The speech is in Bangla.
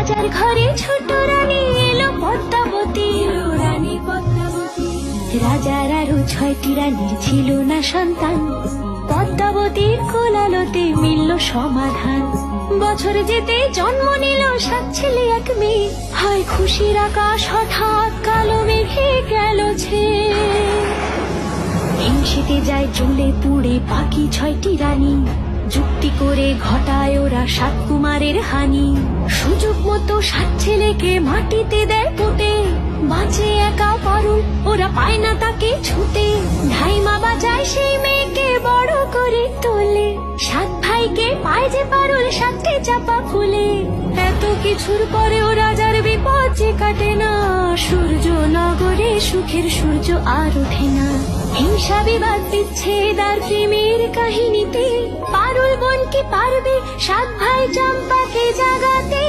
রাজার ঘরে ছোট রানী এলো পদ্মাবতী, রাজার আরো 6টি রানীর ছিল না সন্তান, পদ্মাবতীর কোলালোতে মিলল সমাধান। বছর যেতে জন্ম নিল 7 ছেলে 1 মেয়ে, হয় খুশির আকাশ হঠাৎ কালো মেঘে গেল ছেয়ে। হিংসেতে যায় জ্বলে পুড়ে বাকি 6টি রানী, যুক্তি করে ঘটায় ওরা 7 কুমারের হানি। সুযোগ মতো 7 ছেলেকে মাটিতে দেয় পুঁতে, বাঁচে একা পারুল, ওরা পায় না তাকে ছুতে। ধাইমা বাজায় সেই মেয়েকে বড় করে তোলে, 7 ভাইকে পায় যে পারুল 7টে চাপা ফুলে। এত কিছুর পরেও রাজার বিপদ যে কাটে না, সূর্য নগরে সুখের সূর্য আর ওঠে না। হিংসা বিবাদ বিচ্ছেদ আর প্রেমের কাহিনীতে পারুল বোন কি পারবে 7 ভাই চম্পাকে জাগাতে।